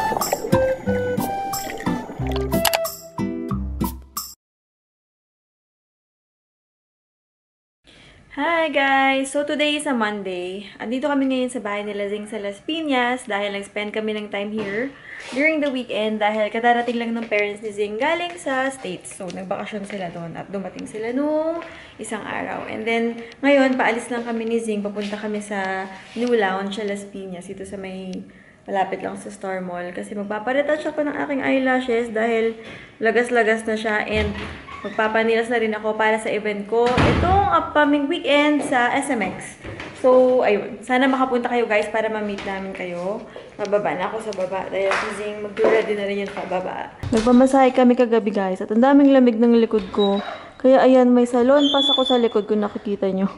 Hi guys! So today is a Monday. Andito kami ngayon sa bahay nila Zing sa Las Piñas dahil nag-spend kami ng time here during the weekend dahil kadarating lang ng parents ni Zing galing sa States. So nagbakasyon sila doon at dumating sila nung isang araw. And then ngayon paalis lang kami ni Zing. Papunta kami sa New Lounge sa Las Piñas. Ito sa may malapit lang sa Star Mall kasi magpaparetouch ako ng aking eyelashes dahil lagas-lagas na siya and magpapanilas na rin ako para sa event ko itong upcoming weekend sa SMX. So, ayun. Sana makapunta kayo guys para ma-meet namin kayo. Mababa na ako sa baba dahil Zing mag-ready na rin yun sa baba. Nagpamasahe kami kagabi guys at ang daming lamig ng likod ko. Kaya ayan, may salon pass ako sa likod kung nakikita nyo.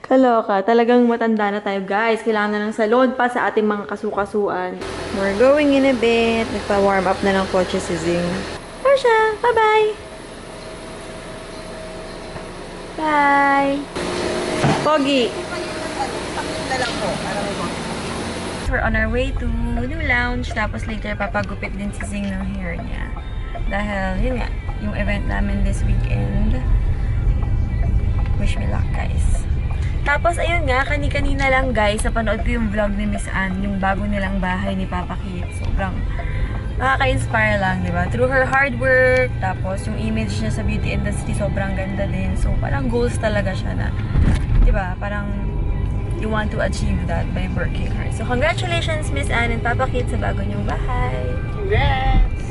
Kaloka. Talagang matanda na tayo guys. Kailangan na ng salon pa sa ating mga kasukasuan. We're going in a bit. Nagpa-warm up na ng kotse si Zing. Marsha! Bye-bye! Bye! Pogi! We're on our way to New Lounge. Tapos later, papagupit din si Zing ng hair niya. Dahil, yun nga, yung event namin this weekend. Wish me luck, guys. Tapos, ayun nga, kani-kanina lang, guys, napanood ko yung vlog ni Miss Anne, yung bago nilang bahay ni Papa Kit. Sobrang nakaka-inspire lang, di ba? Through her hard work, tapos yung image niya sa beauty industry, sobrang ganda din. So, parang goals talaga siya na, di ba? Parang you want to achieve that by working hard. So, congratulations, Miss Anne and Papa Kit sa bago niyong bahay. Congrats!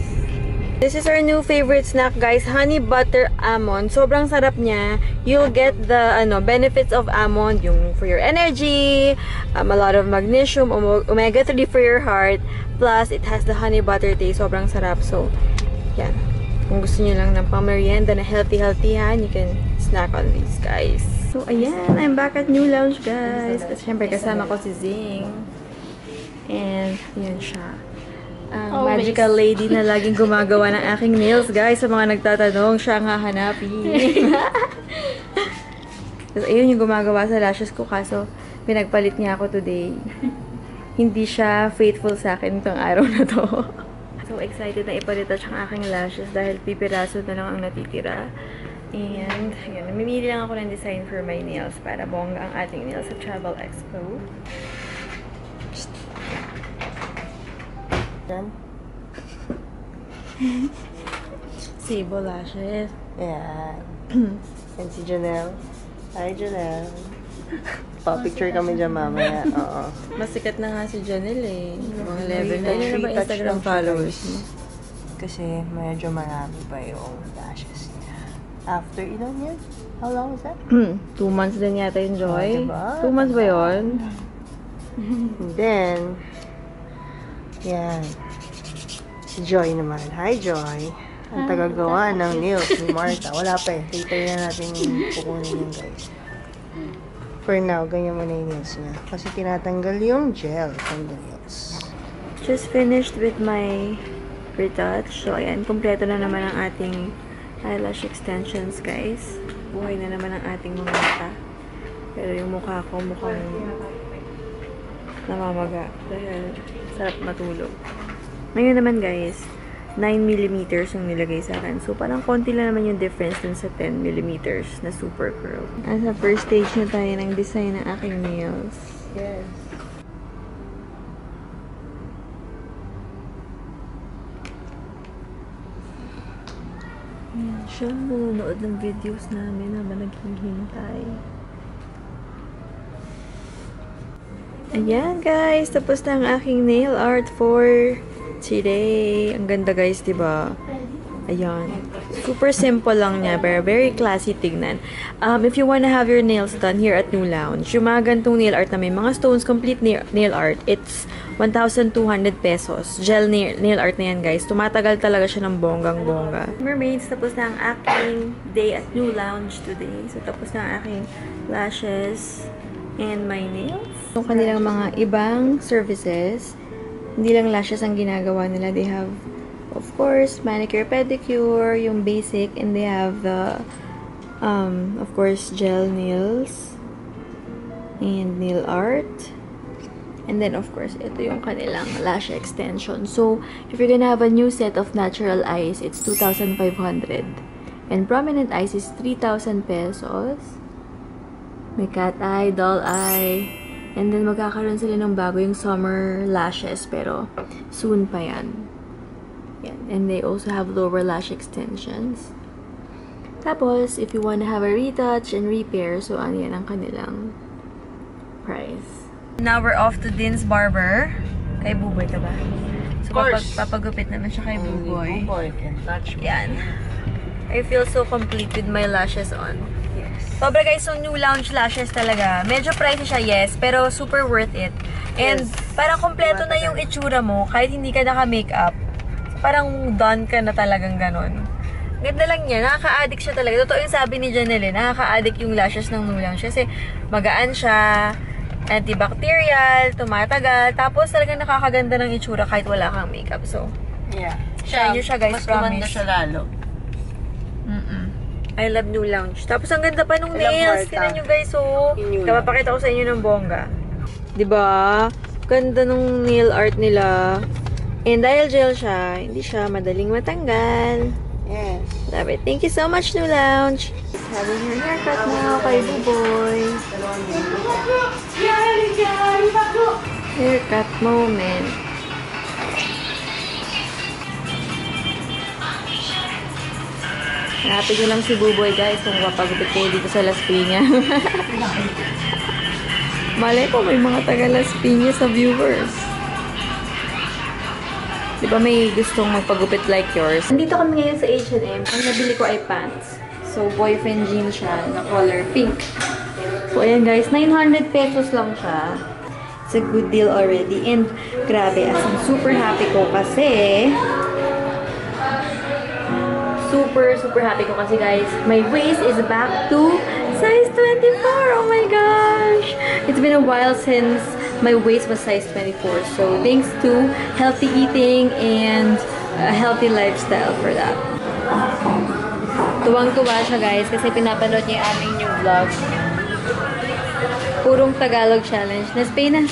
This is our new favorite snack, guys. Honey butter almond. Sobrang sarap niya. You'll get the benefits of almond, yung for your energy, a lot of magnesium, omega-3 for your heart. Plus, it has the honey butter taste. Sobrang sarap. So, yan. Kung gusto niyo lang ng pang-merienda na healthy-healthyhan, you can snack on these, guys. So, ayan. I'm back at New Lounge, guys. Kasi syempre, kasama ko si Zing. And, yan siya. Magical lady na laging gumagawa ng aking nails, guys. Sa mga nagtatanong, siya ang hahanapin. Tapos, ayun yung gumagawa sa lashes ko. Kaso, pinagpalit niya ako today. Hindi siya faithful sa akin itong araw na to. So, excited na iparetouch ang aking lashes dahil pipiraso na lang ang natitira. And, yun. Namimili lang ako ng design for my nails para bongga ang ating nails sa Travel Expo. Yan. Sable lashes. Yan. And si Janelle. Hi, Janelle. Pa-picture kami dyan mamaya. Oo. Mas sikat na nga si Janelle eh. Mga 11 na. Free Ano ba touch Instagram lang siya, followers guys. mo? Kasi medyo marami pa yung lashes niya. After ilan yun? How long is that? 2 months din yata yung Joy. Diba? 2 months ba yun? And then, yan. Si Joy naman. Hi, Joy. Ang tagagawa ng nails ni Martha. Wala pa eh. Later na natin kukunin yun, guys. For now, ganyan mo na yung nails niya. Kasi tinatanggal yung gel from the nails. Just finished with my retouch. So, ayan. Kompleto na naman ang ating eyelash extensions, guys. Buhay na naman ang ating mga mata. Pero yung mukha ko mukhang namamaga. Dahil sarap matulog. Ngayon naman, guys, 9mm yung nilagay sa akin. So, parang konti lang naman yung difference dun sa 10mm na super curl. At sa first stage na tayo ng design ng aking nails. Yes. Ayan siya. Nanonood ng videos namin habang naghihintay. Ayan, guys. Tapos na ang aking nail art for today. Ang ganda, guys, diba? Ayan. Super simple lang niya, pero very classy tignan. If you wanna have your nails done here at New Lounge, yung mga gantong nail art na may mga stones, complete nail art, it's 1,200 pesos. Gel nail art na yan, guys. Tumatagal talaga siya ng bonggang-bongga. Mermaids, tapos na ang aking day at New Lounge today. So, tapos na ang aking lashes and my nails. So, kanilang mga ibang services, hindi lang lashes ang ginagawa nila. They have, of course, manicure, pedicure, yung basic, and they have the, of course, gel nails and nail art. And then, of course, ito yung kanilang lash extension. So, if you're gonna have a new set of natural eyes, it's 2,500. And prominent eyes is 3,000 pesos. May cat eye, doll eye. And then, magkakaroon sila ng bago yung summer lashes. Pero, soon pa yan. Yan. And they also have lower lash extensions. Tapos, if you want to have a retouch and repair, so ano yan ang kanilang price. Now, we're off to Din's Barber. Kay Buboy ka ba? So, papagupit naman siya kay Buboy. Buboy can touch me. Yan. I feel so complete with my lashes on. Yes. Sobra guys, so new lounge lashes talaga. Medyo pricey siya, yes, pero super worth it. And parang kompleto na yung itsura mo kahit hindi ka naka-makeup. Parang done ka na talagang ganon. Ganda lang niya. Nakaka-addict siya talaga. Totoo yung sabi ni Janelle, nakaka-addict yung lashes ng new lounge. Kasi magaan siya, antibacterial, tumatagal, tapos talagang nakakaganda ng itsura kahit wala kang makeup. So, yeah. try nyo siya guys, mas promise. gumanda siya lalo. I love new lounge. Tapos ang ganda pa nung nails. Tignan nyo guys, so, kapapakita ko sa inyo ng bongga. Diba? Ganda nung nail art nila. And dahil gel siya, hindi siya madaling matanggal. Yes. Love it. Thank you so much, New Lounge. Having her haircut now kay Buboy. Haircut moment. Hanapin nyo lang si Buboy, guys, kung papagupit kayo dito sa Las Piñas. Malay ko, may mga taga Las Piñas sa viewers. Diba may gustong magpagupit like yours? Nandito kami ngayon sa H&M. Ang nabili ko ay pants. So, boyfriend jeans siya na color pink. So, ayan guys, 900 pesos lang siya. It's a good deal already. And, grabe, as in, super happy ko kasi super happy ko kasi guys, my waist is back to size 24. Oh my gosh! It's been a while since my waist was size 24. So, thanks to healthy eating and a healthy lifestyle for that. Tuwang-tuwa siya guys kasi pinapanood niya yung aming new vlog. Purong Tagalog challenge. Naspay na.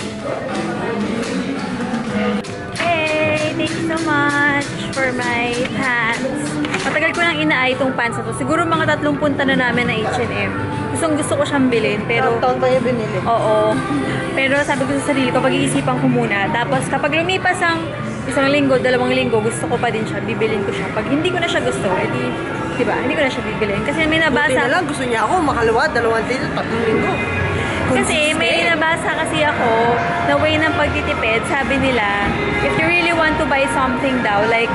Hey! Thank you so much for my pants. Matagal ko nang inaay itong pants na to. Siguro mga 3 punta na namin na H&M. Gusto ko siyang bilhin, pero... Taon pa niya binili. Oo. Pero sabi ko sa sarili ko, pag-iisipan ko muna. Tapos kapag lumipas ang 1 linggo, 2 linggo, gusto ko pa din siya, bibilin ko siya. Pag hindi ko na siya gusto, edi, diba, hindi ko na siya bibilin. Kasi may nabasa... Buti na lang, gusto niya ako, makalawa, 2 linggo, 3 linggo. Kasi may nabasa kasi ako na way ng pagtitipid, sabi nila, if you really want to buy something daw, like,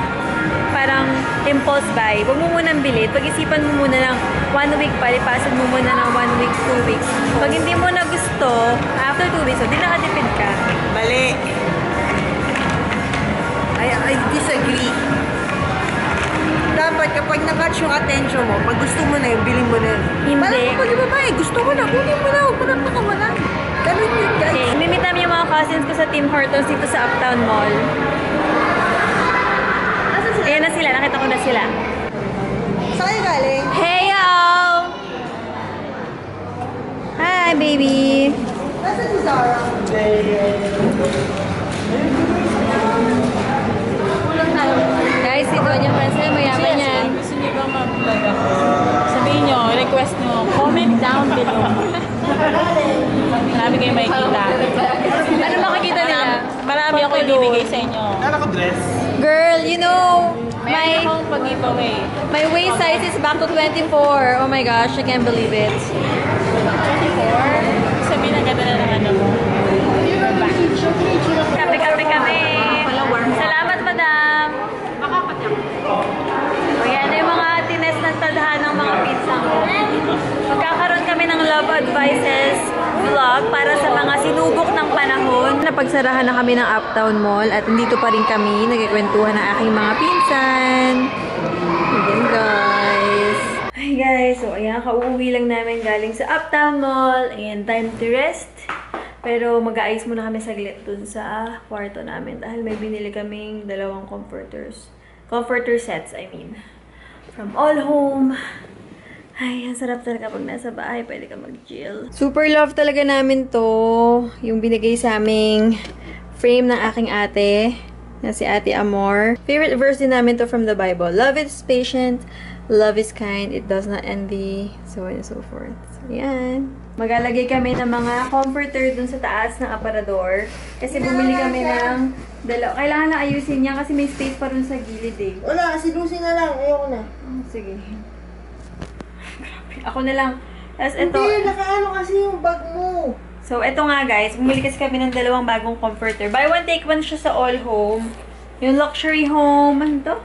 parang impulse buy, huwag mo munang bilhin. Pag-isipan mo muna ng 1 week pa, lipasan mo muna ng 1 week, 2 weeks. Pag hindi mo na gusto, after 2 weeks, hindi nakatipid ka. Mali. I disagree. Dapat kapag na-catch yung attention mo, pag gusto mo na yun, bilhin mo na yun. Hindi. Parang kapag yung babae, gusto mo na, kunin mo na, huwag mo na pakawala. Ganun yun, guys. Okay, mimit namin yung mga cousins ko sa Tim Hortons dito sa Uptown Mall. Ayan na sila, nakita ko na sila. Saan kayo galing? Hey, y'all! Hi, baby! Nasa si Zara? Guys, si Doña Francel, mayaman yan. Gusto niyo bang mag-vlog ako? Sabihin niyo, request niyo, comment down below. Marami kayo makikita. Ano makikita nila? Marami ako ibibigay sa inyo. Girl, you know, May akong pag-giveaway. my waist size is back to 24. Oh my gosh, I can't believe it. 24? Sabihin na ganda na ng ano mo. Kape kami. Salamat, madam. O yan, yung mga tines ng tadhana ng mga pizza ko. Magkakaroon kami ng love advices vlog para sa mga sinubok ng panahon. Napagsarahan na kami ng Uptown Mall at nandito pa rin kami. Nagkikwentuhan ng aking mga pinsan. Ayan, guys. Hi, guys. So, ayan, kauuwi lang namin galing sa Uptown Mall. Ayan, time to rest. Pero mag-aayos muna kami saglit dun sa kwarto namin dahil may binili kaming 2 comforters. Comforter sets, I mean. From All Home. Ay, ang sarap talaga pag nasa bahay. Pwede ka mag-chill. Super love talaga namin to. Yung binigay sa aming frame ng aking ate. Na si Ate Amor. Favorite verse din namin to from the Bible. Love is patient. Love is kind. It does not envy. So on and so forth. So, yan. Maglalagay kami ng mga comforter dun sa taas ng aparador. Kasi bumili kami ng dalawa. Kailangan na ayusin niya kasi may space pa rin sa gilid eh. Wala, si Lucy na lang. Ayoko na. Sige. Ako na lang. Tapos ito. Hindi, nakaano kasi yung bag mo. So, ito nga guys. Bumili kasi kami ng dalawang bagong comforter. Buy one, take one siya sa All Home. Yung luxury home. Ano to?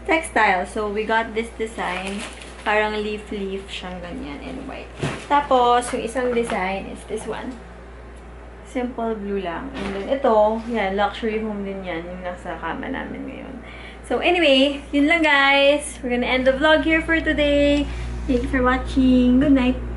Textile. So, we got this design. Parang leaf-leaf siyang ganyan in white. Tapos, yung isang design is this one. Simple blue lang. And then ito, yan, luxury home din yan. Yung nasa kama namin ngayon. So, anyway, yun lang guys. We're gonna end the vlog here for today. Thank you for watching. Good night.